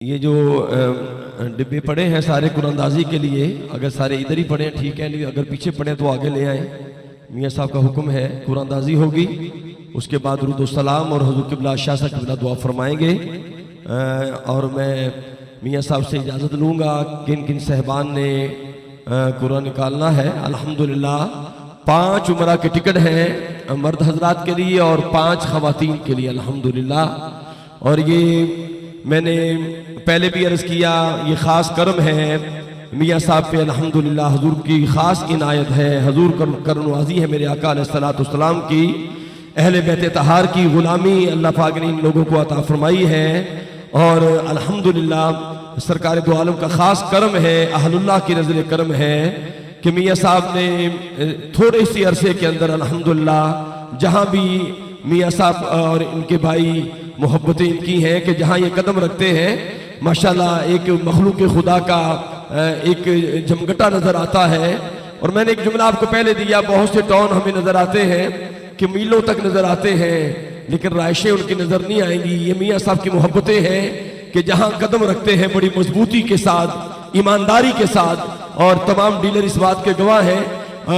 ये जो डिब्बे पड़े हैं सारे कुरानंदाजी के लिए, अगर सारे इधर ही पड़े हैं ठीक है, नहीं अगर पीछे पड़े तो आगे ले आए। मियाँ साहब का हुक्म है, कुरानंदाजी होगी, उसके बाद दुरूद सलाम और हुजूर क़िबला शाह क़िबला दुआ फरमाएंगे। और मैं मियाँ साहब से इजाज़त लूँगा किन किन साहबान ने कुरान निकालना है। अल्हम्दुलिल्लाह 5 उमरा के टिकट हैं मर्द हजरात के लिए और 5 ख़वातीन के लिए अल्हम्दुलिल्लाह। और ये मैंने पहले भी अर्ज़ किया, ये ख़ास करम है मियाँ साहब पे अल्हम्दुलिल्लाह, हुजूर की ख़ास इनायत है, हुजूर करनवाज़ी है मेरे आका अलैहिस्सलाम की, अहले बैत तहार की ग़ुलामी अल्लाह पाक ने इन लोगों को अता फरमाई है। और अल्हम्दुलिल्लाह सरकार दो आलम का ख़ास करम है, अहलुल्लाह की नज़र करम है कि मियाँ साहब ने थोड़े से अरसे के अंदर अल्हम्दुलिल्लाह जहाँ भी मियाँ साहब और इनके भाई मोहब्बतें इनकी हैं कि जहाँ ये कदम रखते हैं माशाल्लाह एक मखलूक खुदा का एक जमघटा नज़र आता है। और मैंने एक जुमला आपको पहले दिया, बहुत से टाउन हमें नज़र आते हैं कि मीलों तक नज़र आते हैं लेकिन राइशें उनकी नज़र नहीं आएंगी। ये मियाँ साहब की मोहब्बतें हैं कि जहाँ कदम रखते हैं बड़ी मजबूती के साथ, ईमानदारी के साथ, और तमाम डीलर इस बात के गवाह हैं।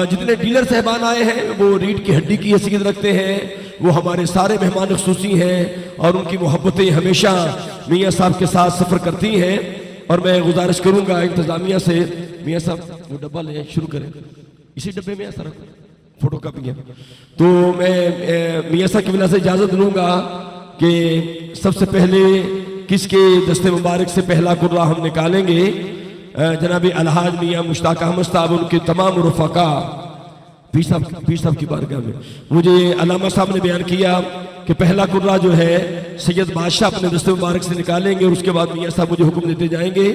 जितने डीलर साहबान आए हैं वो रीढ़ की हड्डी की हैसियत रखते हैं, वो हमारे सारे मेहमान ख़ुसूसी हैं और उनकी मोहब्बतें हमेशा मियाँ साहब के साथ सफ़र करती हैं। और मैं गुजारिश करूँगा इंतज़ामिया से, मियाँ साहब वो डब्बा ले शुरू करें, इसी डब्बे में सारा फोटो कापियाँ। तो मैं मियाँ साहब की बिना से इजाज़त लूँगा कि सबसे पहले किसके दस्ते मुबारक से पहला कुर्रा हम निकालेंगे। जनाब अलहाज मियाँ मुश्ताक अहमद साहब, उनके तमाम रफ़ाका पीर साहब की बारगाह में मुझे अल्लामा साहब ने बयान किया कि पहला कुर्रा जो है सैयद बादशाह अपने दस्ते मुबारक से निकालेंगे और उसके बाद मियाँ साहब मुझे हुक्म देते जाएंगे।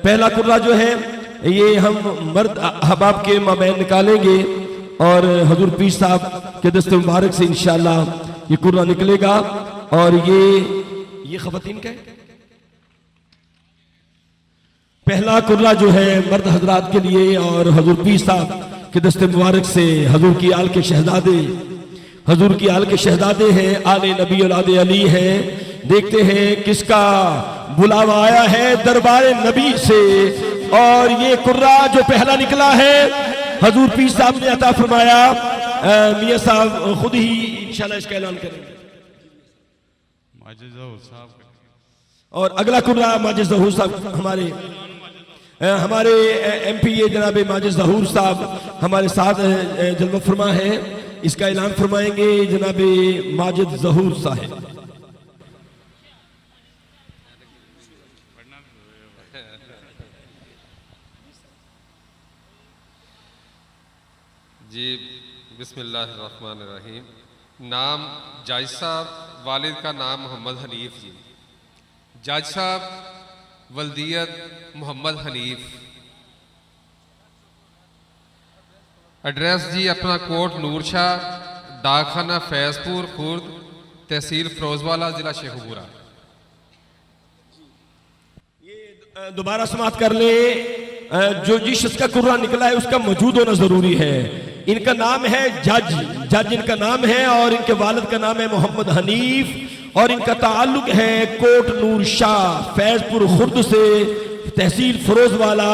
पहला कुर्रा जो है ये हम मर्द अहबाब के माबैन निकालेंगे और हजूर पीर साहब के दस्ते मुबारक से इंशाअल्लाह ये कुर्रा निकलेगा। और ये ख़वातीन का है। पहला कुर्रा जो है मर्द हजरात के लिए और हजूर पीर साहब के दस्ते मुबारक से हजूर की आल के शहजादे, हजूर की आल के शहजादे हैं, आले नबी औलादे अली हैं। देखते हैं किसका बुलावा आया है दरबार नबी से। और ये कुर्रा जो पहला निकला है हजूर पीर साहब ने अता फरमाया, मियाँ साहब खुद ही इंशाल्लाह इसका ऐलान करेंगे। और अगला कुर्रा माजिद ज़हूर साहब हमारे MPA जनाब माजिद ज़हूर साहब हमारे साथ जलवा फरमा है, इसका ऐलान फरमाएंगे जनाब माजिद ज़हूर साहब। जी बिस्मिल्लाहिर्रहमानिर्रहीम। नाम जज साहब, वालिद का नाम मोहम्मद हनीफ जी। जज साहब वल्दियत मोहम्मद हनीफ। एड्रेस जी अपना कोट नूर शाह, डाकखाना फैजपुर खुर्द, तहसील फिरोजवाला, जिला शेखुपुरा। ये दोबारा समाप्त कर ले, जो जिस शख्स का कुर्रा निकला है उसका मौजूद होना जरूरी है। इनका नाम है जज इनका नाम है और इनके वालिद का नाम है मोहम्मद हनीफ और इनका ताल्लुक है कोट नूर शाह फैजपुर खुर्द से, तहसील फिरोजवाला,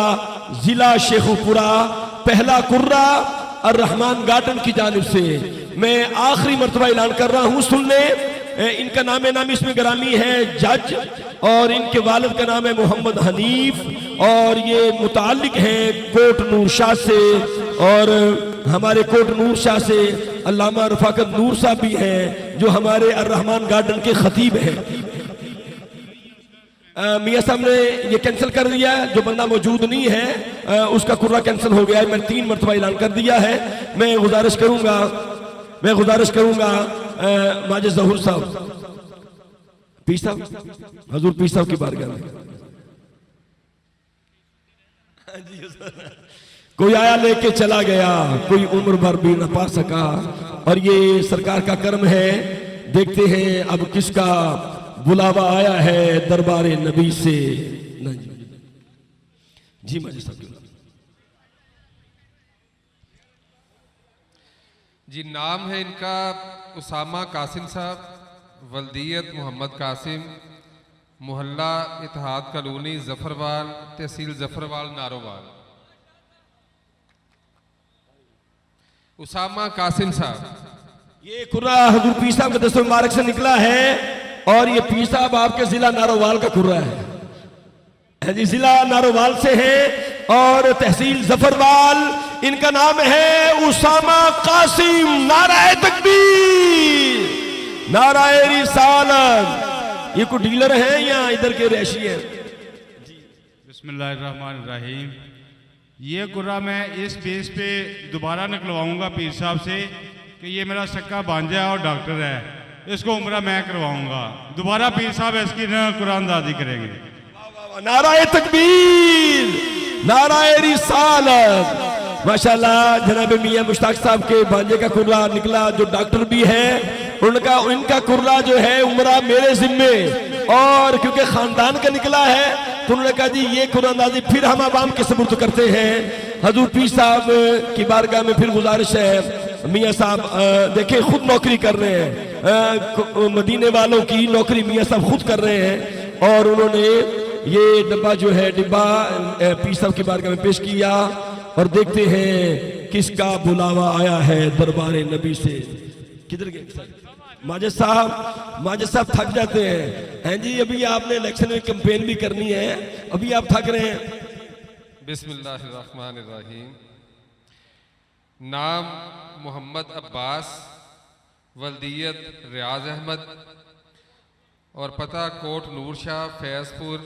जिला शेखुपुरा। पहला कुर्रा और रहमान गार्डन की जानिब से मैं आखिरी मर्तबा ऐलान कर रहा हूं, सुन ले। इनका नाम इसमें ग्रामी है जज और इनके वालिद का नाम है मोहम्मद हनीफ और ये मुताल्लिक है कोट नूर शाह से। और हमारे कोट नूर शाह से अल्लामा रफाकत नूर साहब भी हैं जो हमारे अर्रहमान गार्डन के खतीब हैं। मियाँ साहब ने ये कैंसिल कर दिया, जो बंदा मौजूद नहीं है उसका कुर्रा कैंसिल हो गया है। मैंने 3 मरतबा ऐलान कर दिया है। मैं गुजारिश करूंगा माजिद ज़हूर साहब, पीर साहब, हजूर पीर साहब की बारगाह में कोई आया लेके चला गया, कोई उम्र भर भी न पा सका। और ये सरकार का कर्म है। देखते हैं अब किसका बुलावा आया है दरबार नबी से। जी माजिद साहब जी, नाम है इनका उसामा कासिम साहब, वल्दियत मोहम्मद कासिम, मोहल्ला इत्तेहाद कॉलोनी जफरवाल, तहसील जफरवाल, नारोवाल। उसामा कासिम साहब। ये कुर्रा हजूर पीर साहब के दस्तूर मुबारक से निकला है और ये पीर साहब आपके जिला नारोवाल का कुर्रा है जी, जिला नारोवाल से है और तहसील जफरवाल। इनका नाम है उसामा कासिम। नाराए तकबीर, नाराए रिसालत। ये कोई डीलर है या इधर के रैशी है? बिस्मिल्लाहिर्रहमानिर्रहीम। ये कुर्रा मैं इस बेस पे दोबारा निकलवाऊंगा पीर साहब से कि ये मेरा सक्का भांजा है और डॉक्टर है, इसको उम्रा मैं करवाऊंगा। दोबारा पीर साहब इसकी कुरानदाजी करेंगे। नाराए तकबीर, नाराए रिसालत। माशाल्लाह जनाब मियां मुश्ताक साहब के भांजे का कुर्रा निकला जो डॉक्टर भी है। इनका कुर्रा जो है उम्रा मेरे जिम्मे, और क्योंकि खानदान का निकला है तो उन्होंने कहा जी ये कुरानदाजी फिर हम आवाम के सुपुर्द करते हैं। हजूर पीर साहब की बारगाह में फिर गुजारिश है, मियाँ साहब देखें खुद नौकरी कर रहे हैं, मदीने वालों की नौकरी मियाँ साहब खुद कर रहे हैं और उन्होंने ये डब्बा जो है डिब्बा पीर साहब की बारगाह में पेश किया। और देखते हैं किसका बुलावा आया है दरबार नबी से। किधर गए माजिद साहब थक जाते हैं जी। अभी आपने इलेक्शन में कैंपेन भी करनी है, अभी आप थक रहे हैं। बिस्मिल्लाहिर्रहमानिर्रहीम। नाम मोहम्मद अब्बास, वल्दियत रियाज अहमद और पता कोट नूर शाह, फैजपुर,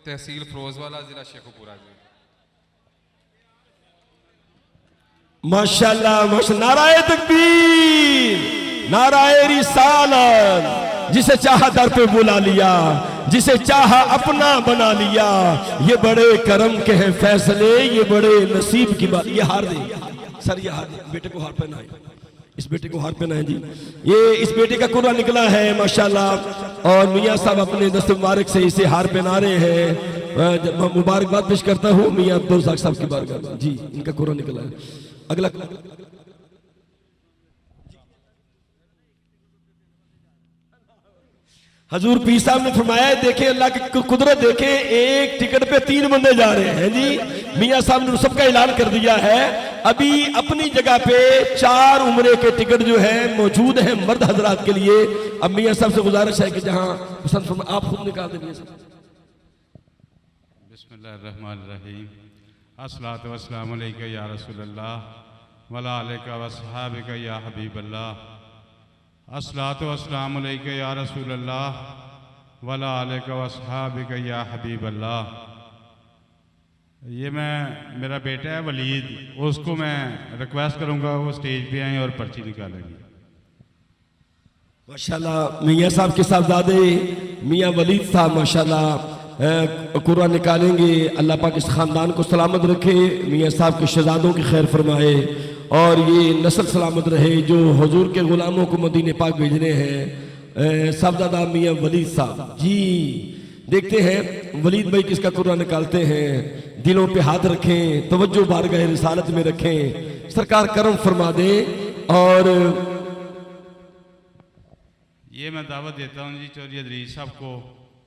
तहसील फिरोजवाला, जिला शेखुपुरा जी। माशाल्लाह माशाल्लाह। नाराए तकबीर, नाराए रिसालत। जिसे चाहा दर पे बुला लिया, जिसे चाहा अपना बना लिया। ये बड़े करम के हैं फैसले, ये बड़े नसीब की बात। ये हार दे सर, ये हार दे, बेटे को हार पहनाए, इस बेटे को हार पहनाए जी। ये इस बेटे का कुर्रा निकला है माशाल्लाह और मियाँ साहब अपने दस्तूर मुबारक से इसे हार पहना रहे हैं। मुबारकबाद पेश करता हूँ मियाँ अब्दुल रज़ाक साहब की बारगाह में जी। इनका कुर्रा निकला है। अगला हजूर पीर साहब ने फरमाया देखे अल्लाह की कुदरत, देखे एक टिकट पे 3 बंदे जा रहे हैं जी। मियाँ साहब ने सबका ऐलान कर दिया है। अभी अपनी जगह पे 4 उम्रे के टिकट जो है मौजूद है मर्द हजरात के लिए। अब मियाँ साहब से गुजारिश है कि जहां पसंद फरमा आप खुद निकाल दें। बिस्मिल्लाहिर्रहमानिर्रहीम। अस्सलातु वस्सलामु अलैका या रसूलल्लाह वला अलैका वस्सहाबिका या हबीबल्लाह। अस्सलातु वस्सलामु अलैका या रसूलल्लाह वला अलैका वस्सहाबिका या हबीबल्लाह। ये मेरा बेटा है वलीद, उसको मैं रिक्वेस्ट करूंगा वो स्टेज पे आए और पर्ची निकालेंगे। माशाल्लाह मियाँ साहब के साहबजादे मियाँ वलीद साहब माशाल्लाह कुर्रा निकालेंगे। अल्लाह पाक इस खानदान को सलामत रखे, मियाँ साहब के शहजादों की खैर फरमाए और ये नस्ल सलामत रहे जो हुजूर के गुलामों को मदीने पाक भेजने हैं। साहबजादा मियाँ वलीद साहब जी। देखते हैं वलीद भाई किसका कुर्रा निकालते हैं। दिलों पे हाथ रखें, तवज्जो बारगाह रिसालत में रखें, सरकार करम फरमा दे। और ये मैं दावत देता हूँ जी चौधरी अदरीस साहब को,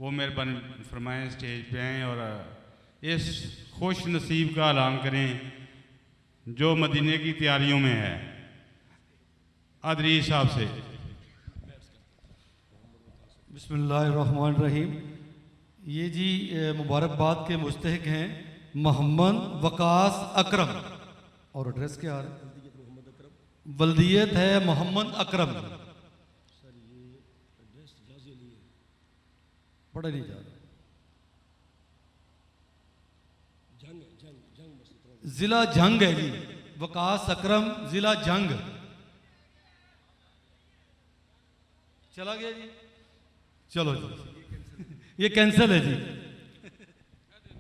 वो मेहरबानी फरमाएं स्टेज पे आएँ और इस खुश नसीब का ऐलान करें जो मदीने की तैयारियों में है। अदरीस साहब से। बिस्मिल्लाहिर्रहमानिर्रहीम। ये जी मुबारकबाद के मुस्तहिक हैं मोहम्मद वकास अकरम और एड्रेस क्या है? बल्दियत है मोहम्मद अकरम। पढ़ा नहीं जा रहा। जिला जंग है जी, वकास अकरम जिला जंग। चला गया जी, चलो जी ये कैंसिल है जी।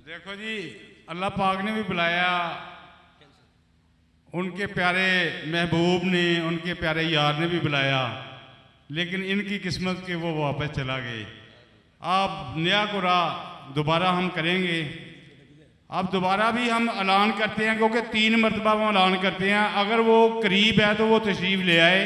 देखो जी अल्लाह पाक ने भी बुलाया, उनके प्यारे महबूब ने, उनके प्यारे यार ने भी बुलाया, लेकिन इनकी किस्मत के वो वापस चला गए। अब नया कुर्रा दोबारा हम करेंगे। अब दोबारा भी हम ऐलान करते हैं क्योंकि 3 मरतबा हम ऐलान करते हैं। अगर वो करीब है तो वो तशरीफ़ ले आए।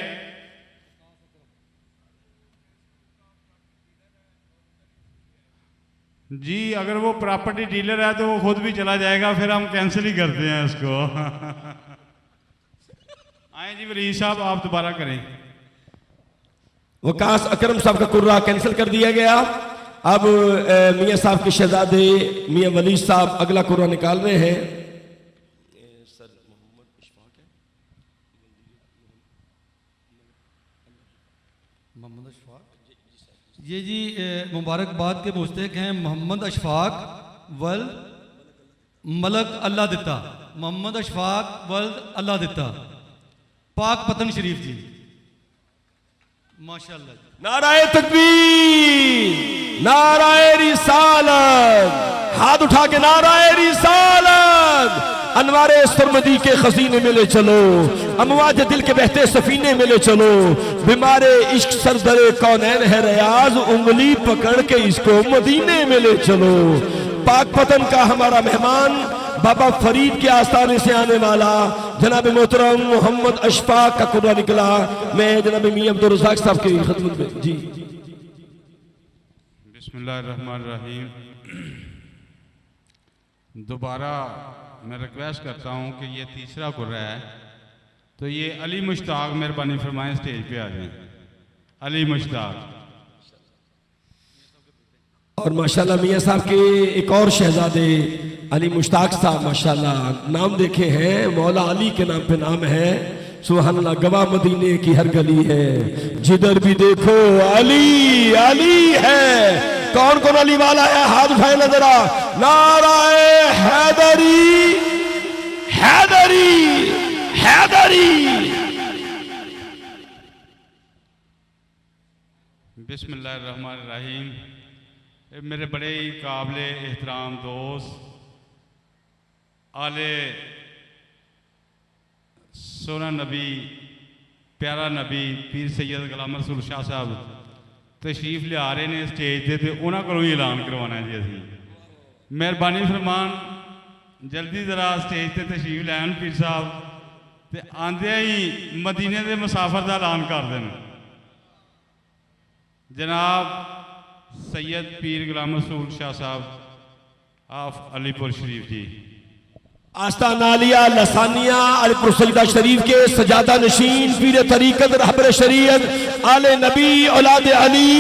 जी अगर वो प्रॉपर्टी डीलर है तो वो खुद भी चला जाएगा, फिर हम कैंसिल ही करते हैं उसको। आए जी वली साहब आप दोबारा करें। वकास अकरम साहब का कुर्रा कैंसिल कर दिया गया। अब मियाँ साहब के शहजादे मियाँ वली साहब अगला कुर्रा निकाल रहे हैं। मोहम्मद अशफाक, ये जी मुबारकबाद के मुस्तहिक हैं मोहम्मद अशफाक वल्द मलक अल्लाह दिता, मोहम्मद अशफाक वल्द अल्लाह दिता, पाक पतन शरीफ जी, माशाअल्लाह। नाराए तकबीर, नाराए रिसालत, हाथ उठा के नाराए रिसालत। अनवारे सरमदी के खजीने में ले चलो, अमवाज दिल के बहते सफीने में ले चलो, बीमारे इश्क सरदरे कौनैन है रियाज, उंगली पकड़ के इसको मदीने में ले चलो। पाक पतन का हमारा मेहमान बाबा फरीद के आस्थाने से आने वाला जनाब मोहतरम मोहम्मद अशफाक का कुर्रा निकला। मैं जनाब मियां अब्दुल रज़ाक साहब की खिदमत में जी। बिस्मिल्लाहिर्रहमानिर्रहीम। दोबारा मैं रिक्वेस्ट करता हूँ कि ये तीसरा कुर्रा है, तो ये अली मुश्ताक मेहरबानी फरमाएं स्टेज पे आ जाएं। अली मुश्ताक। और माशाल्लाह मियाँ साहब के एक और शहजादे अली मुश्ताक साहब माशाल्लाह नाम देखे हैं, मौला अली के नाम पे नाम है। सुबहानल्लाह, गवाह मदीने की हर गली है, जिधर भी देखो अली अली है। कौन कौन अली वाला है हाथ उठाए ना जरा। नाराए हैदरी हैदरी हैदरी। बिस्मिल्लाहिर्रहमानिर्रहीम। मेरे बड़े ही काबिले एहतराम दोस्त आले सोना नबी प्यारा नबी पीर सैयद गुलाम रसूल शाह साहब तशरीफ लिया रहे ने स्टेज से, तो उन्होंने को ही ऐलान करवाना जी। असी मेहरबानी फरमान जल्दी जरा स्टेज से तशरीफ लैन पीर साहब, तो आंदे ही मदीने के मुसाफर का ऐलान कर दें। जनाब सैयद पीर गुलाम रसूल शाह साहब ऑफ अलीपुर शरीफ जी। आस्ताना आलिया लसानिया अलीपुर सईदा शरीफ के सजादा नशीन पीर तरीकत रहबर शरीयत आले नबी औलाद अली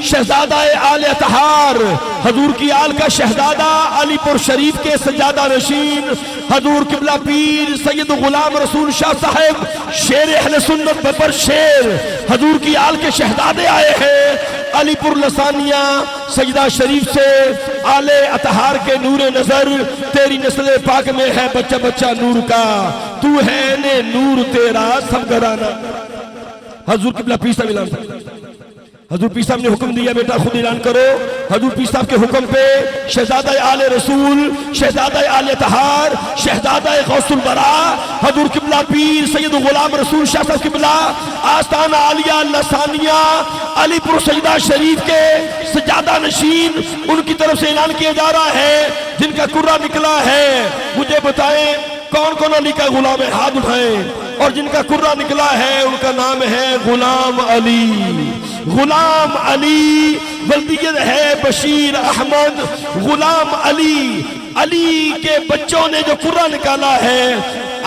शहजादा आले अतहार हजूर की आल का शहजादा अलीपुर शरीफ के सजादा नशीन हजूर किबला पीर सैयद गुलाम रसूल शाह साहब शेर अहले सुन्नत पर शेर हजूर की आल के शहजादे आए हैं। अलीपुर लसानिया सजदा शरीफ से आले अतहार के नूरे नजर, तेरी नस्ल पाक में है बच्चा बच्चा नूर का, तू है ने नूर तेरा सब घराना। हजूर किबला पीर साहब ऐलान, हजूर पीर साहब ने हुक्म दिया बेटा खुद ऐलान करो। हजूर पीर साहब के हुक्म पे शहजादा आले रसूल शहजादा आले तहार शहजादा गौसुल बरा हजूर किबला पीर सैयद गुलाम रसूल शाह साहब किबला आस्ताना आलिया लसानिया अलीपुर सईदा शरीफ के सजादा नशीन उनकी तरफ से ऐलान किया जा रहा है। जिनका कुर्रा निकला है मुझे बताएं कौन कौन अली का गुलाम है, हाथ उठाएं। और जिनका कुर्रा निकला है उनका नाम है गुलाम अली। गुलाम अली वल्दियत है बशीर अहमद गुलाम अली। अली के बच्चों ने जो कुर्रा निकाला है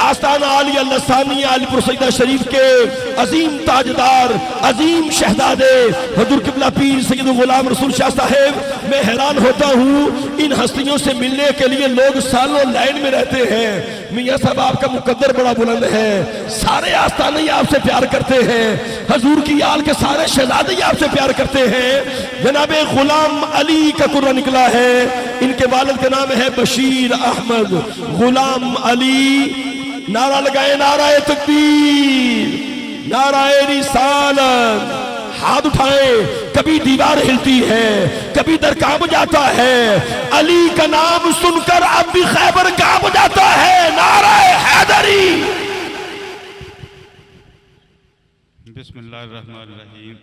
आस्ताना आलिया लसानिया अलीपुर सईदा शरीफ के अजीम ताजदार अजीम शहजादे हजूर किबला पीर सैयद गुलाम रसूल शाह साहेब। मैं हैरान होता हूँ इन हस्तियों से मिलने के लिए लोग सालों लाइन में रहते हैं। मियाँ साहब आपका मुकद्दर बड़ा बुलंद है, सारे आस्ताने आपसे प्यार करते हैं, हजूर की आल के सारे शहजादे आपसे प्यार करते हैं। जनाबे गुलाम अली का कुर्रा निकला है, इनके वालिद का नाम है बशीर अहमद गुलाम अली। नारा लगाए नाराए तकबीर नाराए रिसालत, हाथ उठाए। कभी दीवार हिलती है कभी दर कांप जाता है, अली का नाम सुनकर अब भी खैबर कांप जाता है। नाराए हैदरी। बिस्मिल्लाहिर्रहमानिर्रहीम।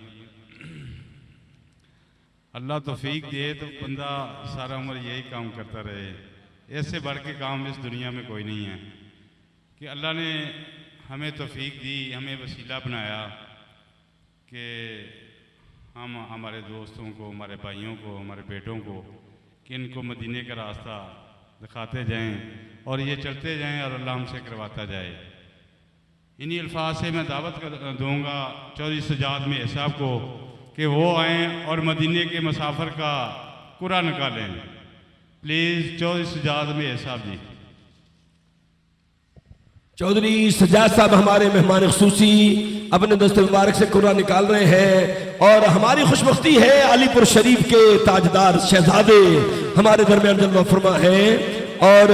अल्लाह तौफीक दे तो बंदा सारा उम्र यही काम करता रहे, इससे बढ़ के काम इस दुनिया में कोई नहीं है कि अल्लाह ने हमें तौफीक दी, हमें वसीला बनाया कि हम हमारे दोस्तों को, हमारे भाइयों को, हमारे बेटों को कि इनको मदीने का रास्ता दिखाते जाएं और ये चलते जाएं और अल्लाह हमसे करवाता जाए। इन्हीं अल्फाज से मैं दावत दूँगा चौधरी सजाद में साहब को कि वो आएँ और मदीने के मुसाफिर का कुरा निकालें। प्लीज़ चौधरी सजाद में साहब जी। चौधरी सजाद साहब हमारे मेहमान खुसूसी अपने दस्ते मुबारक से कुरा निकाल रहे हैं और हमारी खुशबख्ती है अलीपुर शरीफ के ताजदार शहजादे हमारे दरमियान जलवा फरमा है। और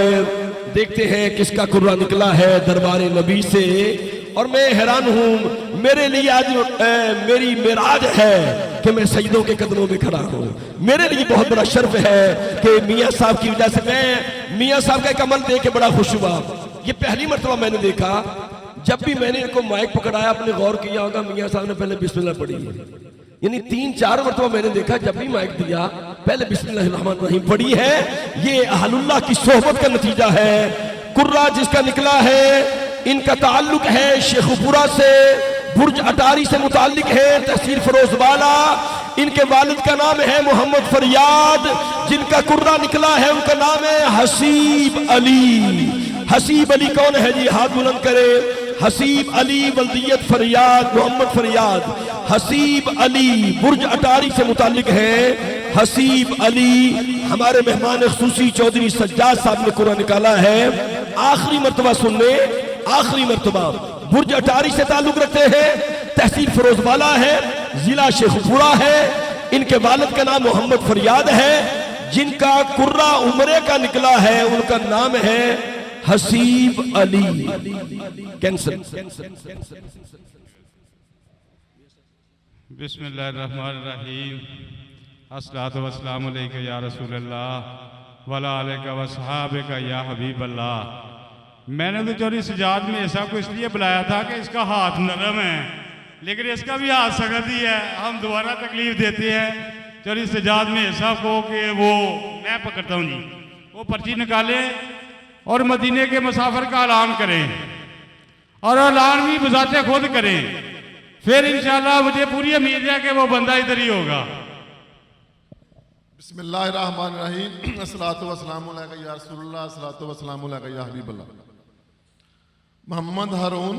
देखते हैं किसका कुरा निकला है दरबार नबी से। और मैं हैरान हूं, मेरे लिए आज मेरी मेराज है कि मैं सईदों के कदमों में खड़ा हूं। मेरे लिए बहुत बड़ा शर्फ है कि मियाँ साहब की वजह से मैं मियाँ साहब का एक अमल देख के बड़ा खुश हुआ। ये पहली मरतबा मैंने देखा, जब भी मैंने इनको माइक पकड़ाया आपने गौर किया होगा मियाँ साहब ने पहले बिस्मिल्लाह पढ़ी है। यानी 3-4 मरतबा मैंने देखा जब भी माइक दिया पहले बिस्मिल्लाहिर्रहमानिर्रहीम पढ़ी है। ये अहलुल्लाह की सोहबत का नतीजा है। कुर्रा जिसका निकला है इनका ताल्लुक है शेखुपुरा से, बुर्ज अटारी से मुताल्लिक है, तहसील फिरोजवाला। इनके वालिद का नाम है मोहम्मद फरियाद। जिनका कुर्रा निकला है उनका नाम है हसीब अली। हसीब अली कौन है जी? हाथ बुलंद करे। हसीब अली वल्दियत फरियाद मोहम्मद फरियाद। हसीब अली बुर्ज अटारी से मुताल्लिक है। हसीब अली हमारे मेहमान खुसूसी चौधरी सज्जाद साहब ने कुरान निकाला है। आखिरी मर्तबा सुनने, आखिरी मर्तबा बुर्ज अटारी से ताल्लुक रखते हैं, तहसील फिरोजवाला है, जिला शेखपुरा है। इनके वालिद का नाम मोहम्मद फरियाद है। जिनका कुर्रा उमरे का निकला है उनका नाम है हसीब अली। कैंसर। बिस्मिल्लाहिर्रहमानिर्रहीम। अस्सलातु वस्सलामु अलैका या रसूलल्लाह वला अलैका वसहाबिका या हबीबल्लाह। मैंने तो चौधरी सजाद में ऐसा को इसलिए बुलाया था कि इसका हाथ नरम है, लेकिन इसका भी हाथ सख्त ही है। हम दोबारा तकलीफ देते हैं चौधरी सजाद में ऐसा को कि वो मैं पकड़ता हूँ जी, वो पर्ची निकाले और मदीने के मुसाफिर का ऐलान करें और ऐलान भी बजाते खुद करें। फिर इंशाल्लाह मुझे पूरी उम्मीद है कि वो बंदा इधर ही होगा। बिस्मिल्लाहिर्रहमानिर्रहीम। अस्सलातु वस्सलामु अलैका या रसूलल्लाह, अस्सलातु वस्सलामु अलैका या हबीबल्लाह। मोहम्मद हारून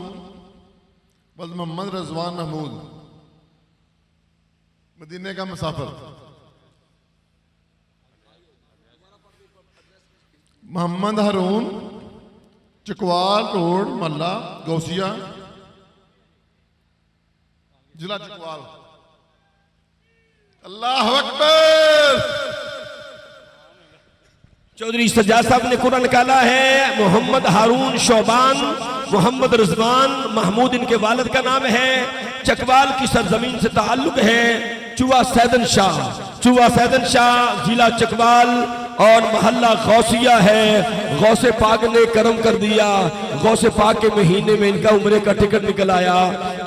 वल मोहम्मद रज़वान महमूद मदीने का मुसाफिर। मोहम्मद हारून चकवाल रोड महला गौसिया जिला चकवाल। अल्लाह अकबर। चौधरी सज्जाद साहब ने कुरान निकाला है। मोहम्मद हारून शोबान मोहम्मद रिजवान महमूद इनके वालिद का नाम है। चकवाल की सरजमीन से ताल्लुक है। चुआ सैदन शाह, चुआ सैदन शाह जिला चकवाल और महल्ला गौसिया है। गौसे पाक ने करम कर दिया, गौसे पाक के महीने में इनका उम्रे का टिकट निकल आया।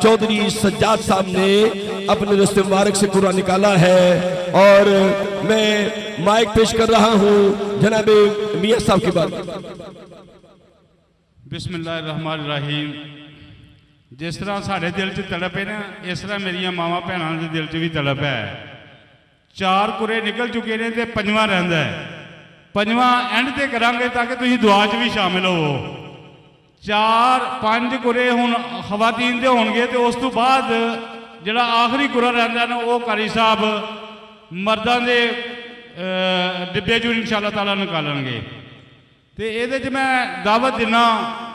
चौधरी सज्जाद साहब ने अपने रस्ते मुबारक से कुरान निकाला है और मैं माइक पेश कर रहा हूँ जनाब मियाँ साहब की बात। बिस्मिल्लाहिर्रहमानिर्रहीम। जिस तरह साढ़े दिल च तड़प है ना, इस तरह मेरिया मावा भैनों के दिल च भी तड़प है। 4 कुरे निकल चुके हैं तो 5वां रहिंदा है। 5वां एंड ते करांगे ताकि तुसीं दुआ च भी शामिल हो। 4-5 कुरे हुण खवातीन दे होणगे ते उस तो बाद जिहड़ा आखिरी कुरा रहिंदा ना वो कारी साहब मर्दां दे डिब्बे चों इंशाअल्लाह ताला निकालणगे। तो ये मैं दावत देना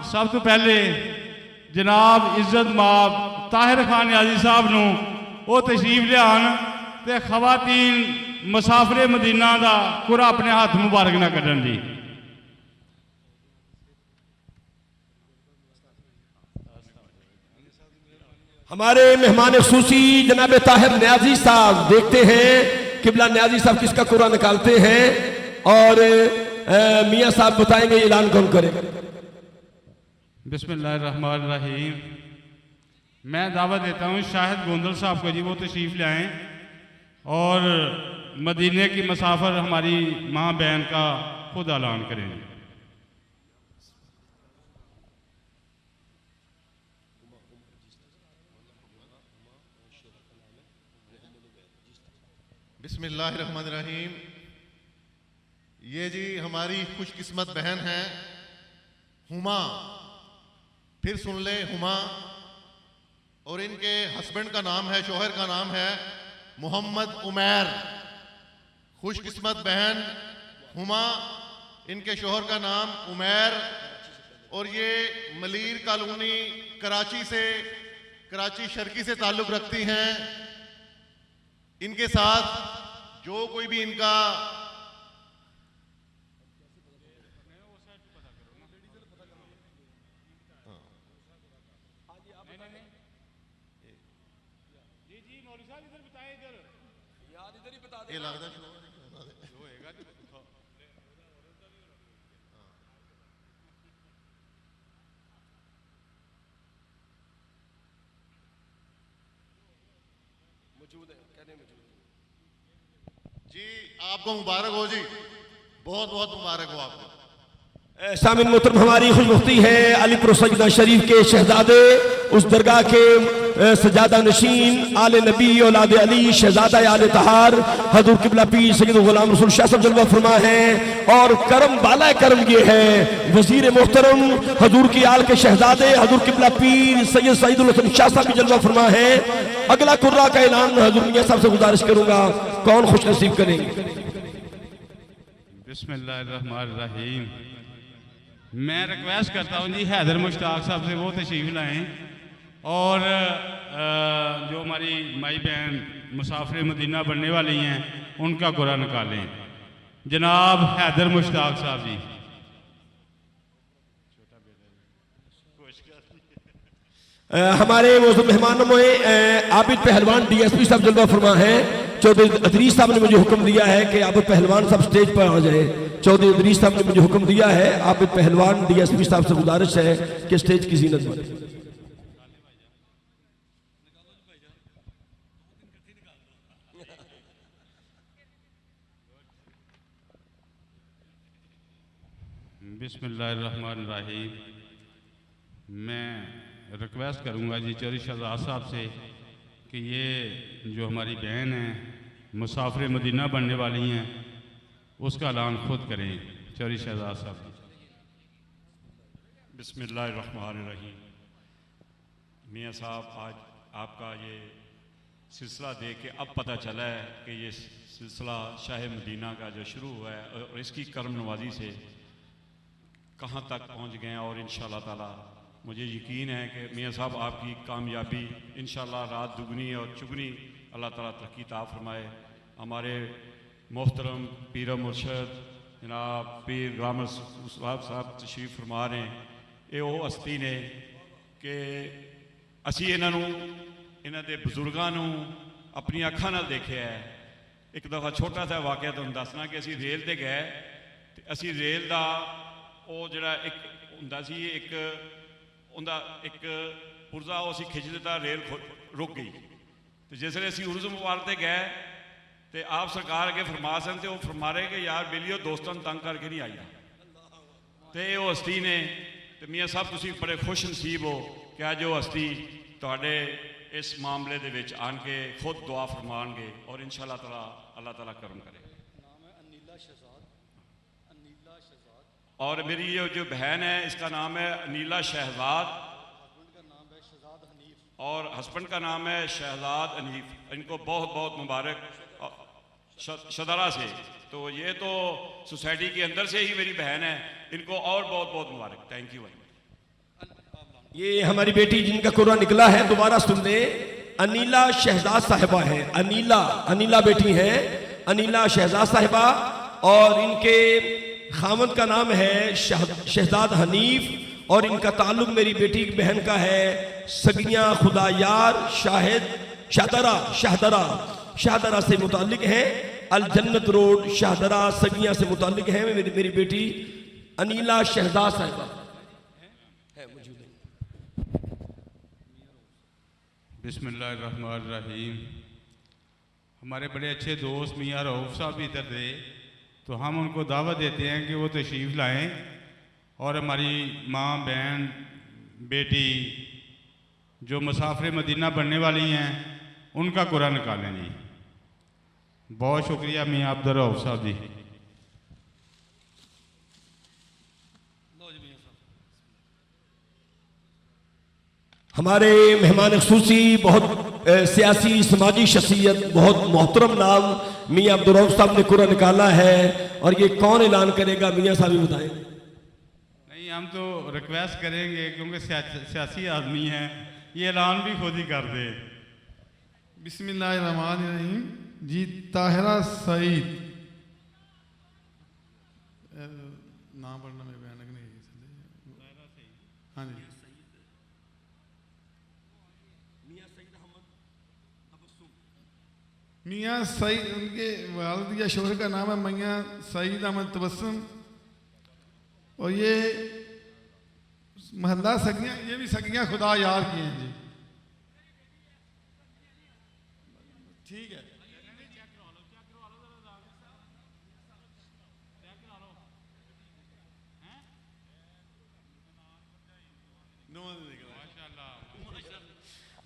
सब तो पहले जनाब इज्जत माब ताहिर खान न्याजी साहब नूं वो तशरीफ लियान ते खवातीन मुसाफिर मदीना का कुरा अपने हाथ मुबारक ना कढ़न जी। हमारे मेहमान खुसूसी जनाब ताहिर न्याजी साहब, देखते हैं किबला न्याजी साहब किसका कुरा निकालते हैं और मियाँ साहब बताएंगे ऐलान कौन करे। बिस्मिल्लाहिर्रहमानिर्रहीम। मैं दावत देता हूँ शाहिद गोंदल साहब को जी, वो तशरीफ़ ले आएँ और मदीने की मुसाफिर हमारी माँ बहन का खुद ऐलान करें। बिस्मिल्लाहिर्रहमानिर्रहीम। ये जी हमारी खुशकिस्मत बहन है हुमा, फिर सुन ले हुमा। और इनके हस्बैंड का नाम है, शोहर का नाम है मोहम्मद उमैर। खुशकिस्मत बहन हुमा, इनके शोहर का नाम उमैर, और ये मलीर कॉलोनी कराची से, कराची शर्की से ताल्लुक़ रखती हैं। इनके साथ जो कोई भी इनका ये लगता है जी। आपको मुबारक हो जी, बहुत बहुत मुबारक हो आपको। सामिन मोहतरम, हमारी खुशबख्ती है अलीपुर सजदा शरीफ के शहजादे, उस दरगाह के सजादा नशीन आले नबी औलाद अली शहजादा आले तहार हजूर किबला पीर सैयद गुलाम रसूल शाह साहब जलवा फरमा है। और करम बाला करम ये है वजीर मोहतरम हजूर की आल के शहजादे हजूर किबला पीर सैयद सईदुल हसन शाह साहब भी जलवा फरमा है। अगला कुर्रा का ऐलान हजूर मियां साहब से गुजारिश करूंगा, कौन खुश नसीब करेंगे। बिस्मिल्लाहिर्रहमानिर्रहीम। मैं रिक्वेस्ट करता हूँ जी हैदर मुश्ताक साहब से वो तशरीफ़ लाएँ, और जो हमारी माई बहन मुसाफिर मदीना बनने वाली हैं उनका गुरा निकालें। जनाब हैदर मुश्ताक साहब जी। हमारे मौजूद मेहमानों में आबिद पहलवान DSP साहब जलवा फरमा है। चौधरी अदरीस साहब ने मुझे हुक्म दिया है कि आबिद पहलवान साहब स्टेज पर आ जाए। चौधरी अदरीस साहब ने मुझे हुक्म दिया है, आबिद पहलवान DSP साहब से गुजारिश है कि स्टेज की जीनत बने। बिस्मिल्लाहिर्रहमानिर्रहीम। मैं रिक्वेस्ट करूंगा जी चौधरी शहजाद साहब से कि ये जो हमारी बहन है मुसाफिर मदीना बनने वाली हैं उसका ऐलान खुद करें। चौधरी शहजाद साहब। बिस्मिल्लाहिर्रहमानिर्रहीम। मियाँ साहब, आज आपका ये सिलसिला देख के अब पता चला है कि ये सिलसिला शाह मदीना का जो शुरू हुआ है और इसकी करम नवाजी से कहाँ तक पहुँच गए हैं। और इंशाअल्लाह ताला मुझे यकीन है कि मियाँ साहब आपकी कामयाबी इंशाअल्लाह रात दुगनी और चुगनी अल्लाह ताला तरक्की ता फरमाए। हमारे मोहतरम पीर मुर्शद जनाब पीर गुलाम साहब तशरीफ फरमा रहे हैं। ये वो हस्ती ने कि असी इन्हां दे बुजुर्गां नूं अपनी अखां नाल देखिया है। एक दफ़ा छोटा सा वाक़या तुहानूं दसना कि असी रेल ते गए ते असी रेल दा ਉਹ ਜਿਹੜਾ ਇੱਕ ਹੁੰਦਾ ਸੀ ਇੱਕ ਉਹਦਾ ਇੱਕ ਪੁਰਜ਼ਾ ਉਹ ਅਸੀਂ ਖਿੱਚ ਦਿੱਤਾ, ਰੇਲ ਰੁਕ ਗਈ। ਤੇ ਜਿਸ ਵੇਲੇ ਅਸੀਂ ਉਰਜ਼ ਮੁਬਾਰਕ ਤੇ ਗਏ ਤੇ ਆਪ ਸਰਕਾਰ ਅੱਗੇ ਫਰਮਾ ਸਨ ਤੇ ਉਹ ਫਰਮਾ ਰਹੇ ਕਿ ਯਾਰ ਬੇਲੀਓ ਦੋਸਤਾਂ ਨੂੰ ਤੰਗ ਕਰਕੇ ਨਹੀਂ ਆਈਦਾ। ਤੇ ਉਹ ਹਸਤੀ ਨੇ ਤੇ ਮੀਆਂ ਸਾਹਿਬ ਤੁਸੀਂ ਬੜੇ ਖੁਸ਼ ਨਸੀਬ ਹੋ ਕਿ ਅੱਜ ਉਹ ਹਸਤੀ ਤੁਹਾਡੇ ਇਸ ਮਾਮਲੇ ਦੇ ਵਿੱਚ ਆਣ ਕੇ ਖੁਦ ਦੁਆ ਫਰਮਾਣਗੇ ਔਰ ਇਨਸ਼ਾ ਅੱਲਾਹ ਤਾਲਾ ਕਰਮ करे। और मेरी ये जो बहन है इसका नाम है अनीला शहजाद, और हस्बैंड का नाम है शहजाद हनीफ। इनको बहुत बहुत मुबारक शदरा से। तो ये तो सोसाइटी के अंदर से ही मेरी बहन है, इनको और बहुत बहुत मुबारक। थैंक यू भाई। ये हमारी बेटी जिनका कुर्रा निकला है, दोबारा सुन ले, अनीला शहजाद साहिबा है। अनीला बेटी है, अनीला शहजाद साहिबा, और इनके खामद का नाम है शहजाद हनीफ, और इनका ताल्लुक मेरी बेटी की बहन का है सगियां खुदा यार शाहदरा से मुतालिक है। अल जन्नत रोड शाहदरा सगियां से मुतालिक है। मेरी बेटी अनीला शहजाद साहिबा है मौजूद। बिस्मिल्लाहिर्रहमानिर्रहीम। हमारे बड़े अच्छे दोस्त मियाँ रऊफ साहब भी इधर थे, तो हम उनको दावत देते हैं कि वो तशरीफ़ लाएं और हमारी माँ बहन बेटी जो मुसाफिर मदीना बनने वाली हैं उनका कुर्रा निकालें जी। बहुत शुक्रिया मियाँ अब्दुल रऊफ साहब जी। हमारे मेहमान खुसूसी बहुत सियासी समाजी शख्सियत, बहुत मोहतरम नाम मियाँ अब्दुल रऊफ साहब ने कुरान निकाला है, और ये कौन ऐलान करेगा? मियाँ साहब ही बताएं। नहीं, हम तो रिक्वेस्ट करेंगे क्योंकि सियासी आदमी हैं, ये ऐलान भी खुद ही कर दे। बिस्मिल्लाहिर्रहमानिर्रहीम। जी, ताहिरा सईद, नाम पढ़ना मेरे भयानक नहीं है। हाँ जी, मियाँ सईद, उनके वालिद या शोहर का नाम है मियाँ सईद अहमद तबस्सुम, और ये महल्ला सगियाँ, ये भी सगियाँ खुदा यार की हैं जी। ठीक है,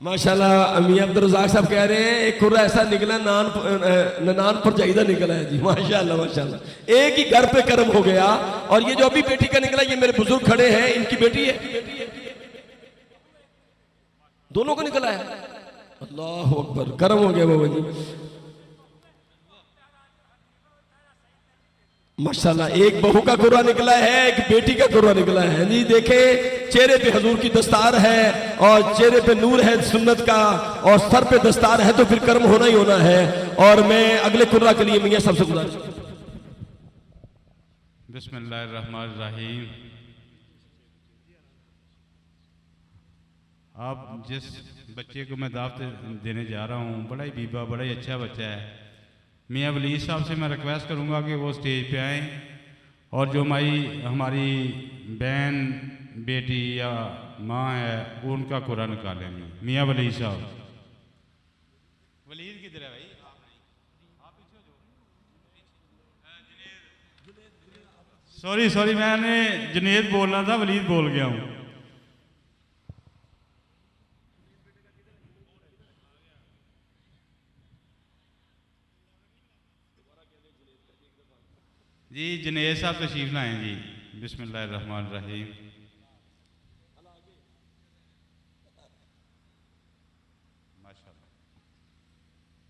माशाल्लाह मियाँ अब्दुल रज़ाक साहब कह रहे हैं एक कुर्रा ऐसा निकला, ननान पर जाइदा निकला है जी। माशाल्लाह माशाल्लाह, एक ही घर पे कर्म हो गया। और ये जो अभी बेटी का निकला, ये मेरे बुजुर्ग खड़े हैं, इनकी बेटी है, दोनों को निकला है। अल्लाह अकबर, कर्म हो गया बाबा जी। माशाल्लाह, एक बहू का कुर्रा निकला है, एक बेटी का कुर्रा निकला है जी। देखे चेहरे पे हजूर की दस्तार है, और चेहरे पे नूर है सुन्नत का, और सर पे दस्तार है, तो फिर कर्म होना ही होना है। और मैं अगले कुर्रा के लिए मियाँ सबसे गुजारिश। बिस्मिल्लाहिर्रहमानिर्रहीम। आप जिस बच्चे को मैं दावत देने जा रहा हूँ, बड़ा ही बीबा, बड़ा ही अच्छा बच्चा है। मियाँ वली साहब से मैं रिक्वेस्ट करूँगा कि वो स्टेज पे आएँ, और जो हमारी बहन, बेटी या माँ है, वो उनका कुरान निकालें। मियाँ वली साहब, वलीद किधर है भाई? सॉरी, मैंने जुनेद बोलना था, वलीद बोल गया हूँ। जी, जुनेद साहब तशरीफ लाएं जी। बिस्मिल्लाहिर्रहमानिर्रहीम।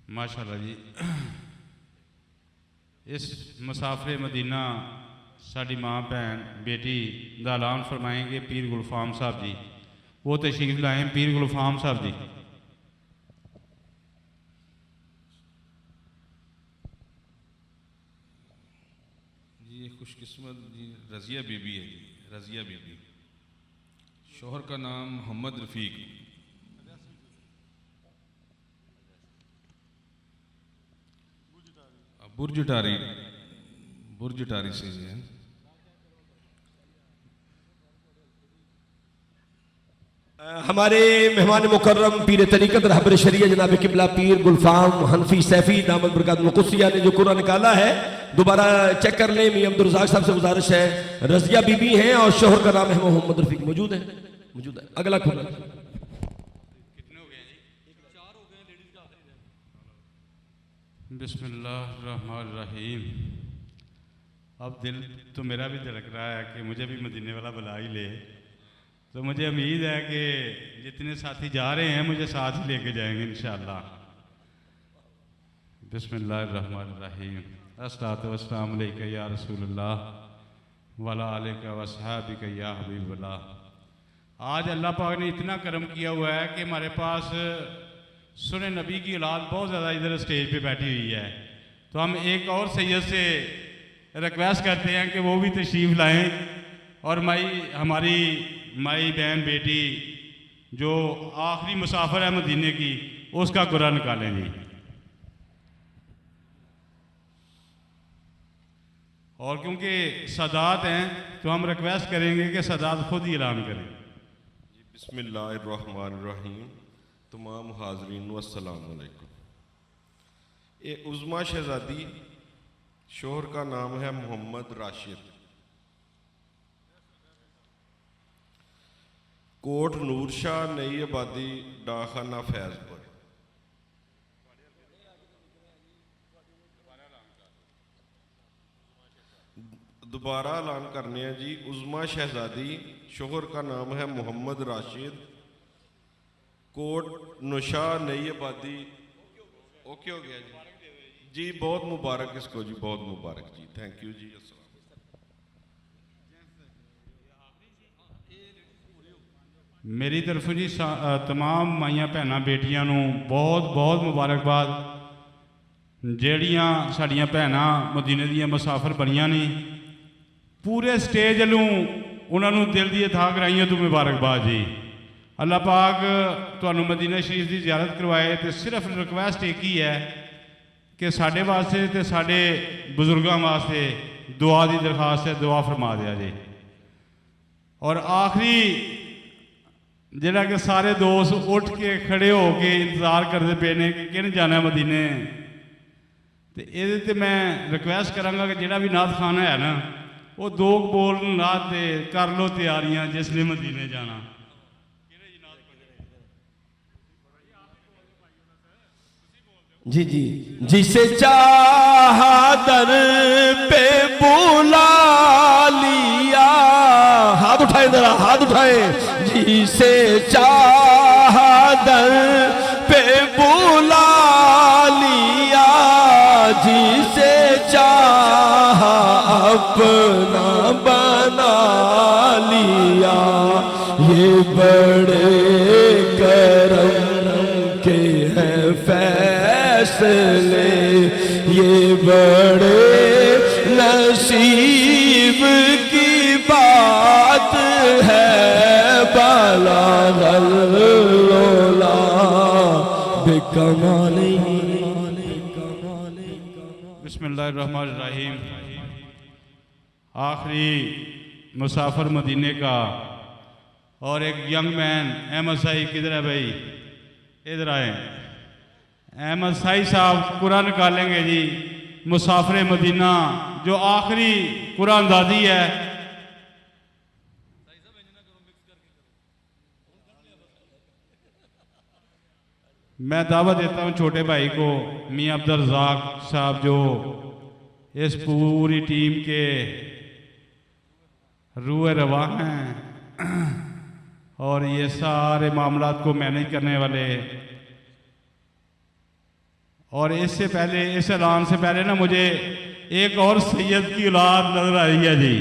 माशाल्लाह जी। इस मुसाफिर मदीना साड़ी माँ, भैन, बेटी दा ऐलान फरमाएंगे पीर गुलफाम साहब जी। वो तशरीफ लाएं, पीर गुलफाम साहब जी। ये खुशकिस्मत जी रज़िया बीबी है जी, रज़िया बीबी। शोहर का नाम मोहम्मद रफ़ीक। बुर्ज टारी से जी है। हमारे मेहमान मुकर्रम पीर तरीक़त रहबर शरीयत जनाब किबला पीर गुलफाम हनफी सैफी दामद बरकात मुक़द्दसिया ने जो कुरान निकाला है, दोबारा चेक कर लें। मियाँ अब्दुल रज़ाक साहब से गुजारिश है, रज़िया बीबी हैं और शोहर का नाम है मोहम्मद रफ़ीक। मौजूद है? अगला कुरान। बिस्मिल्लाहिर्रहमानिर्रहीम। अब दिल तो मेरा भी धड़क रहा है कि मुझे भी मदीने वाला बुला ही ले। तो मुझे उम्मीद है कि जितने साथी जा रहे हैं मुझे साथ ही लेके जाएंगे इंशाअल्लाह। बिस्मिल्लाहिर्रहमानिर्रहीम। अस्सलातु वस्सलामु अलैका या रसूलल्लाह वला अलैका वसहाबिका या हबीबल्लाह। आज अल्लाह पाक ने इतना करम किया हुआ है कि हमारे पास सुने नबी की औलाद बहुत ज़्यादा इधर स्टेज पे बैठी हुई है। तो हम एक और सैयद से रिक्वेस्ट करते हैं कि वो भी तशरीफ़ लाएँ, और हमारी माई, बहन, बेटी जो आखिरी मुसाफिर है मदीने की, उसका कुरान निकालें जी। और क्योंकि सादात हैं तो हम रिक्वेस्ट करेंगे कि सादात खुद ही ऐलान करें। बिस्मिल्लाहिर्रहमानिर्रहीम। तमाम हाज़रीन अस्सलामु अलैकुम। ये उज़्मा शहज़ादी, शोहर का नाम है मोहम्मद राशिद, कोट नूरशाह, नई आबादी, डाखाना फैजपुर। दोबारा ऐलान करने हैं जी। उज़मा शहजादी, शोहर का नाम है मोहम्मद राशिद, कोट नौशा नई आबादी। ओके हो गया जी। जी बहुत मुबारक इसको जी, बहुत मुबारक जी, थैंक यू जी। अस्सलाम। मेरी तरफों जी तमाम माइयां भैनां बेटियां नूं बहुत बहुत मुबारकबाद। ਜਿਹੜੀਆਂ ਸਾਡੀਆਂ ਭੈਣਾਂ ਮਦੀਨੇ ਦੀਆਂ ਮੁਸਾਫਰ ਬਣੀਆਂ ਨੇ, ਪੂਰੇ ਸਟੇਜ ਵੱਲੋਂ ਉਹਨਾਂ ਨੂੰ ਦਿਲ ਦੀ ਅਥਾਹ ਗਹਿਰਾਈਆਂ ਤੋਂ ਮੁਬਾਰਕਬਾਦ ਜੀ। ਅੱਲਾਹ ਪਾਕ ਤੁਹਾਨੂੰ ਮਦੀਨਾ ਸ਼ਰੀਫ ਦੀ ਜ਼ਿਆਰਤ ਕਰਵਾਏ। ਤੇ ਸਿਰਫ ਰਿਕਵੈਸਟ ਇੱਕ ਹੀ ਹੈ ਕਿ ਸਾਡੇ ਵਾਸਤੇ ਤੇ ਸਾਡੇ ਬਜ਼ੁਰਗਾਂ ਵਾਸਤੇ ਦੁਆ ਦੀ ਦਰਖਾਸਤ ਹੈ, ਦੁਆ ਫਰਮਾ ਦਿਆ ਜੀ। ਔਰ ਆਖਰੀ ਜਿਹੜਾ ਕਿ ਸਾਰੇ ਦੋਸਤ ਉੱਠ ਕੇ ਖੜੇ ਹੋ ਕੇ ਇੰਤਜ਼ਾਰ ਕਰਦੇ ਪਏ ਨੇ ਕਿ ਕਿਹਨੇ ਜਾਣਾ ਮਦੀਨੇ, ਤੇ ਇਹਦੇ ਤੇ ਮੈਂ ਰਿਕਵੈਸਟ ਕਰਾਂਗਾ ਕਿ ਜਿਹੜਾ ਵੀ ਨਾਤ ਖਾਨਾ ਹੈ ਨਾ, ਉਹ ਦੋ ਬੋਲ ਨਾਤ ਤੇ ਕਰ ਲੋ ਤਿਆਰੀਆਂ ਜਿਸ ਨੇ ਮਦੀਨੇ ਜਾਣਾ। जी जी। जिसे चाहा दर पे बुला लिया, हाथ उठाए जरा, हाथ उठाए। जिसे चाहा दर पे बुला लिया, जिसे चाहा अपना बना लिया, ये बड़े करम के हैं फैसले, ये बड़े नसीब की बात है। बलागल्लोला बेकमाल। बिस्मिल्लाहिर्रहमानिर्रहीम। आखिरी मुसाफिर मदीने का और एक यंग मैन अहमद साई, किधर है भाई, इधर आए। अहमद साई साहब कुरान निकालेंगे जी, मुसाफिर मदीना जो आखिरी कुरान दादी है। मैं दावत देता हूँ छोटे भाई को, मियाँ अब्दुल रज़ाक साहब, जो इस पूरी टीम के रूह रवा हैं और ये सारे मामलात को मैनेज करने वाले। और इससे पहले, इस ऐलान से पहले ना, मुझे एक और सैयद की औलाद नजर आई है जी,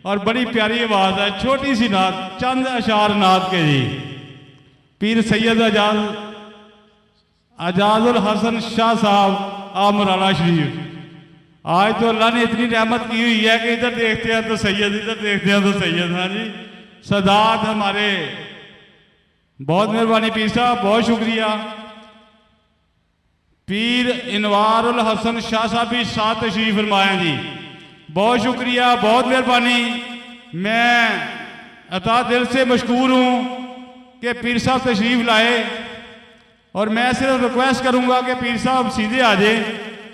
और बड़ी प्यारी आवाज़ है, छोटी सी नात, चंद अशार नात के जी। पीर सैयद आजाजुल हसन शाह साहब आमराना शरीफ। आज तो अल्लाह ने इतनी रहमत की हुई है कि इधर देखते हैं तो सैयद, इधर देखते हैं तो सैयद। हाँ जी, सदात हमारे, बहुत मेहरबानी पीर साहब, बहुत शुक्रिया। पीर इनवारुल हसन शाह साहब भी साथ तशरीफ फरमाए जी, बहुत शुक्रिया, बहुत मेहरबानी। मैं अता दिल से मशकूर हूँ कि पीर साहब तशरीफ लाए, और मैं सिर्फ रिक्वेस्ट करूँगा कि पीर साहब सीधे आ जाए।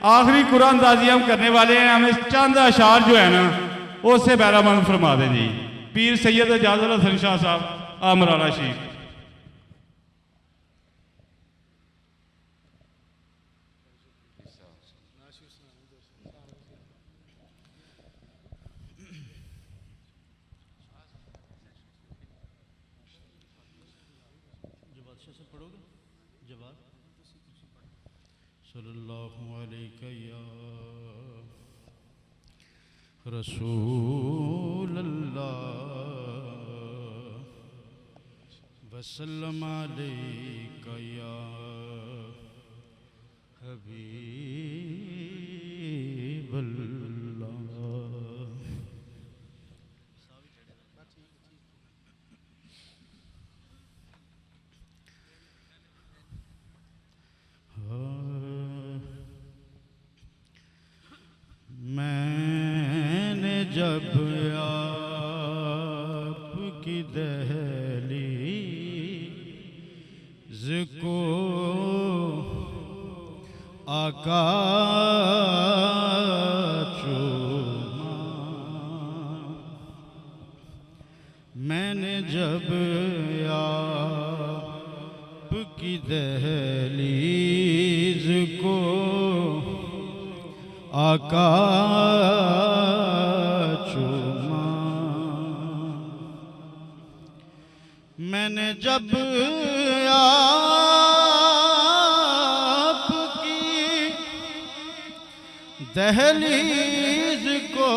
आखिरी कुरान दाजी हम करने वाले हैं, हमें चंद अशार जो है ना उससे बैरामंद फरमा दें जी। पीर सैयद आजाजुल हसन शाह साहब आमराना शरीफ। सल्लल्लाहु अलैहि या रसूल अल्लाह वसल्लम अलैका या हबीब अल्लाह। मैंने जब आपकी दहलीज़ को आका चूमा, मैंने जब आपकी दहलीज़ को आका मैंने जब आपकी दहलीज को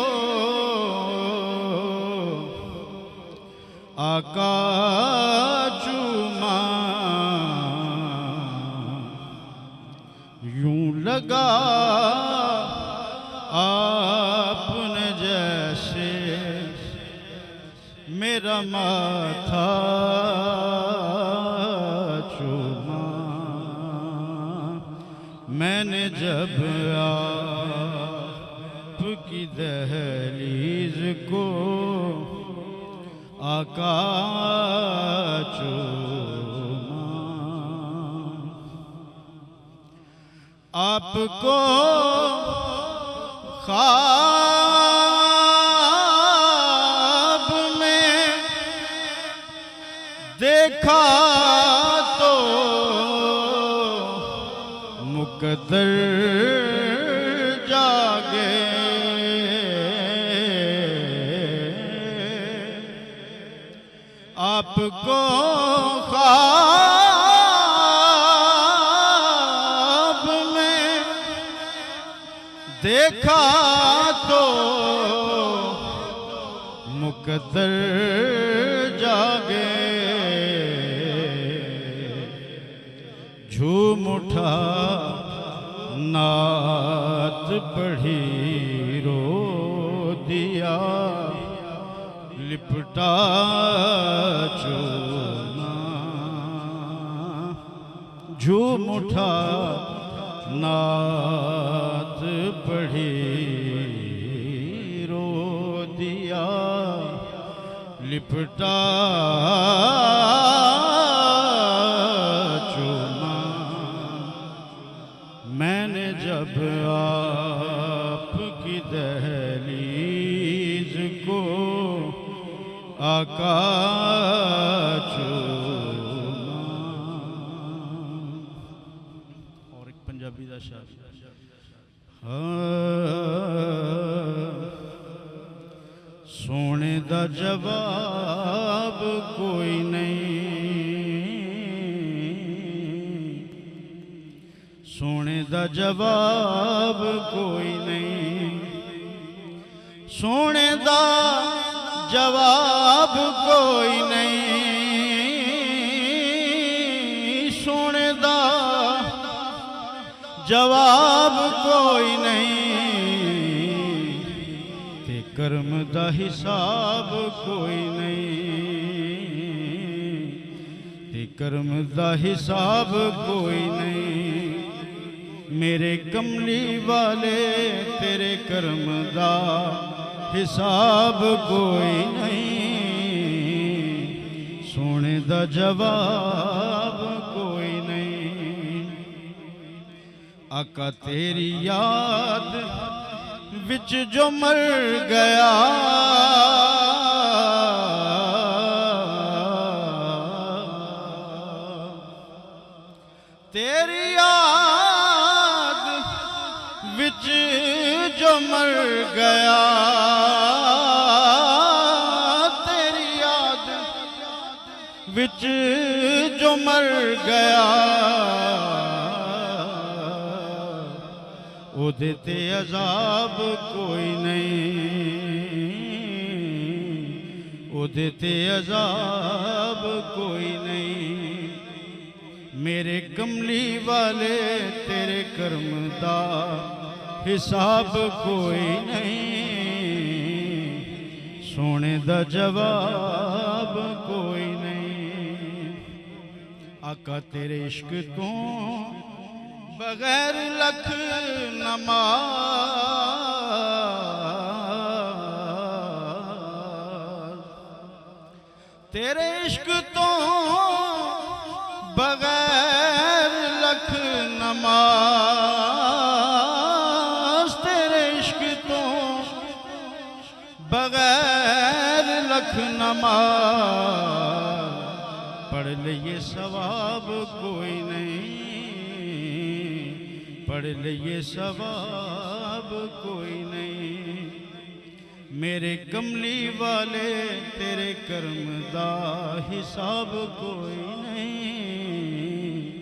आका चूमा, यूं लगा आपने जैसे मेरा माथा चूमा। मैंने जब आपकी दहलीज को आका चूमा, आपको ख्वाब में देखा तो मुकद्दर जागे, आपको ख्वाब में देखा तो मुकद्दर जागे, झूम उठा नात पढ़ी रो दिया, लिपटा चूमा। झूम उठा नात पढ़ी रो दिया, लिपटा चूमा। मैंने जब आपकी दहलीज को आका चूमा। और एक पंजाबी दा शेर, सोने दा जवाब कोई नहीं, सोने दा जवाब कोई नहीं, सोने दा जवाब कोई नहीं, सोने दा जवाब कोई नहीं, ते कर्म दा हिसाब कोई नहीं, ते कर्म दा हिसाब कोई नहीं। मेरे कमली वाले तेरे कर्म दा हिसाब कोई नहीं, सोने दा जवाब कोई नहीं। आका तेरी याद विच जो मर गया, तेरी याद विच जो मर गया, तेरी याद विच जो मर गया, ओदे ते अजाब कोई नहीं, ओदे ते अजाब कोई नहीं। मेरे कमली वाले तेरे कर्म दा हिसाब कोई नहीं, सोने दा जवाब कोई नहीं। आका तेरे इश्क तो बगैर लख नमाज, तेरे इश्क तो बगैर लख नमाज, तेरे इश्क तो बगैर लख नमाज, पढ़ लिए सवाब कोई नहीं, पढ़ लिए सवाब कोई नहीं। मेरे कमली वाले तेरे कर्म दा हिसाब कोई नहीं,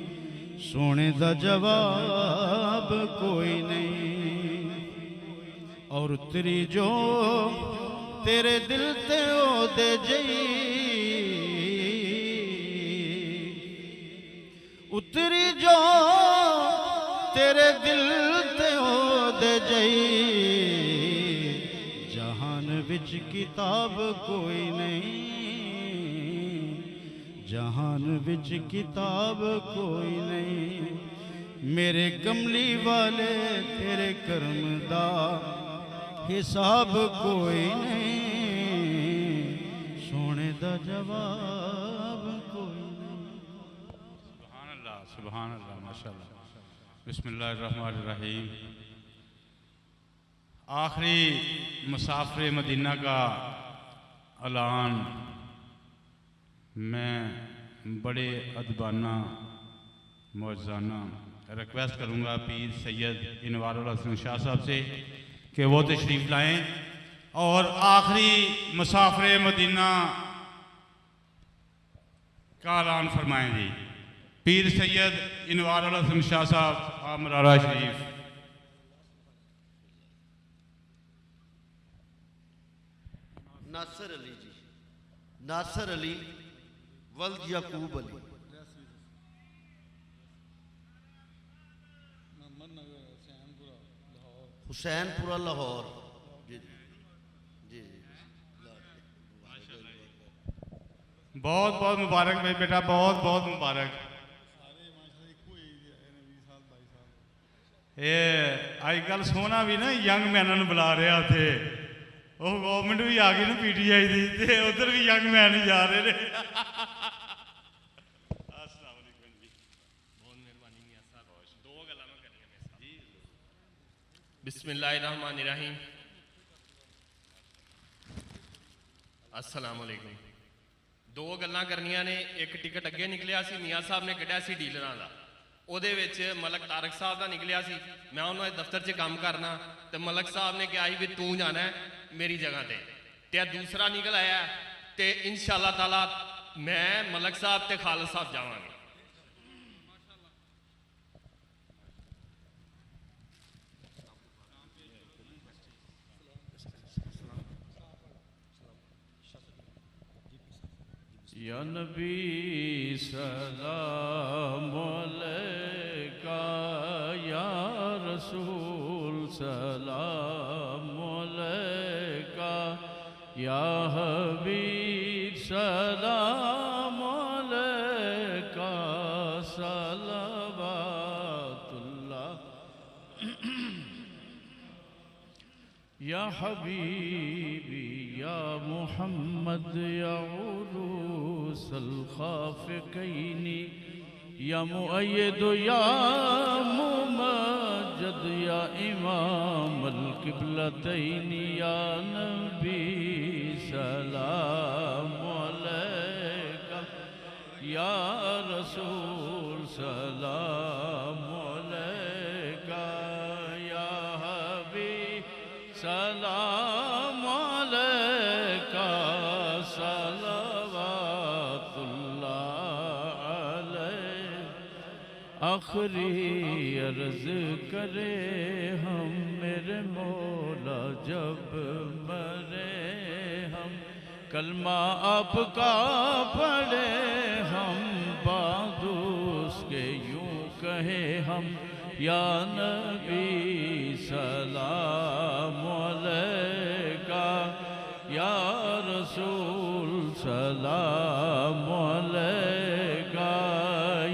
सोने दा जवाब कोई नहीं। और उतरी जो तेरे दिल ते ओ दे जई, उतरी जो तेरे दिल ते ओ दे जई, जहान विच किताब कोई नहीं, जहान विच किताब कोई नहीं। मेरे कमली वाले तेरे कर्म दा हिसाब कोई नहीं, सोने दा जवाब कोई नहीं। सुभान अल्लाह माशाअल्लाह। बिस्मिल्लाहिर्रहमानिर्रहीम। आखिरी मुसाफिर मदीना का ऐलान मैं बड़े अदबाना मौज़ाना रिक्वेस्ट करूँगा पीर सैयद इनवारुल हसन शाह साहब से कि वो तशरीफ़ लाएँ और आखिरी मुसाफिर मदीना का ऐलान फरमाएँ जी। पीर सैयद इनवारुल हसन शाह साहब आमरारा शरीफ। नासर अली जी, नासर अली वल्द याकूब अली। हुसैनपुरा लाहौर। जी जी बहुत बहुत मुबारक भाई बेटा, बहुत बहुत मुबारक। ये अजकल सोना भी ना यंग मैनों बुला रहा थे, वो गवर्नमेंट भी आ गई ना PTI दी, उधर भी यंग मैन ही जा रहे हैं। बिस्मिल्लाहिर्रहमानिर्रहीम। अस्सलाम वालेकुम। दो गल्लां करनियां ने। एक टिकट अगे निकलिया सी, मियाँ साहब ने कढ़िया सी डीलरां दा, ਉਹਦੇ ਵਿੱਚ ਮਲਕ ਤਾਰਕ ਸਾਹਿਬ ਦਾ ਨਿਕਲਿਆ ਸੀ। ਮੈਂ ਉਹਨਾਂ ਦੇ ਦਫ਼ਤਰ 'ਚ ਕੰਮ ਕਰਨਾ ਤੇ ਮਲਕ ਸਾਹਿਬ ਨੇ ਕਿਹਾ ਸੀ ਵੀ ਤੂੰ ਜਾਣਾ ਮੇਰੀ ਜਗ੍ਹਾ ਤੇ ਦੂਸਰਾ ਨਿਕਲ ਆਇਆ ਤੇ ਇਨਸ਼ਾਅੱਲਾ ਤਾਲਾ ਮੈਂ ਮਲਕ ਸਾਹਿਬ ਤੇ ਖਾਲਦ ਸਾਹਿਬ ਜਾਵਾਂਗੇ। या नबी सलाम अलैका, या रसूल सलाम अलैका, या हबीब सलाम अलैका, सलावतुल्लाह। या हबीबी या मुहम्मद या उरूसल खाफ़िक़ैनी, या मुअय्यद या मुमज्जद या इमाम अल क़िबलतैनी, या नबी सलाम अलैका, या रसूल सलाम अलैका, या हबीब सलाम अलैका, सलावतुल्लाह अलैह। आखिरी अर्ज करे हम मेरे मौला जब मरे हम, कलमा आपका पढ़े हम, बादूस के यूं कहे हम, या नबी सलाम अलैका, या रसूल सलाम अलैका,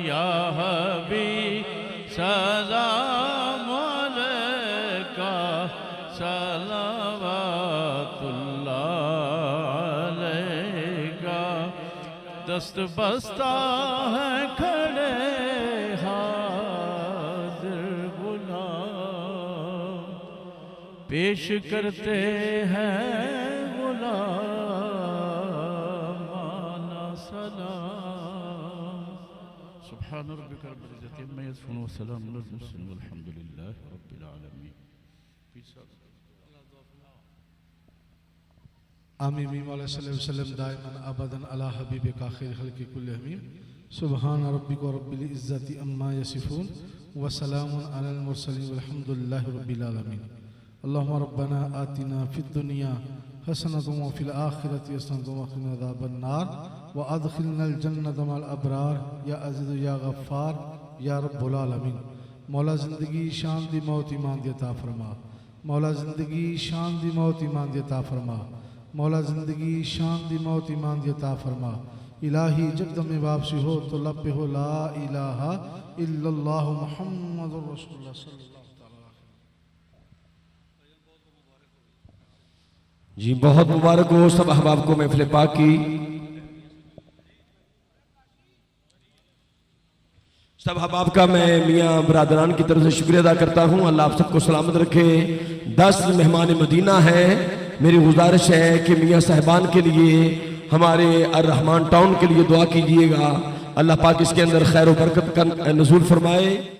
या हबीब सलाम अलैका, सलावतुल्लाह अलैका। दस्त बस्ता है खड़े पेश करते हैं गुलामाना सलाम। सुब्हान रब्बिका रब्बिल इज्जति अम्मा यसिफून व सलामुन अलल मुरसलीन वल्हम्दुलिल्लाहि रब्बिल आलमीन। आमीन व सल्लम दाइमन अबदन अला हबीबिका खैर खल्क़ि कुल्लि हमीम सुबहान रब्बिका रब्बिल इज़्ज़ति अम्मा यसिफून व सलामुन अलल मुरसलीन वल्हम्दुलिल्लाहि रब्बिल आलमीन। अल्लाहुम्मा रब्बना आतिना फिद दुनिया हसनतन व फिल आखिरति हसनतन व क़िना अज़ाबन नार व अदखिलनल जन्नत मअल अबरार या अज़ीज़ या गफ़्फ़ार या रब्बुल आलमीन। मौला ज़िंदगी शान दी मौत ईमान दी अता फरमा। मौला ज़िंदगी शान दी मौत ईमान दी अता फरमा। मौला ज़िंदगी शान दी मौत ईमान दी अता फरमा। इलाही जब दम में वापसी हो तो लब पे हो ला इलाहा इल्लल्लाह मुहम्मदुर रसूलुल्लाह सल्लल्लाहु अलैहि वसल्लम। जी बहुत मुबारक हो सब अहबाब को महफिल पाक की। सब अहबाब का मैं मियाँ बरादरान की तरफ से शुक्रिया अदा करता हूँ। अल्लाह आप सबको सलामत रखे। 10 मेहमान मदीना है। मेरी गुजारिश है कि मियाँ साहिबान के लिए हमारे अर्रहमान टाउन के लिए दुआ कीजिएगा। अल्लाह पाक इसके अंदर खैर व बरकत का नज़ूल फरमाए।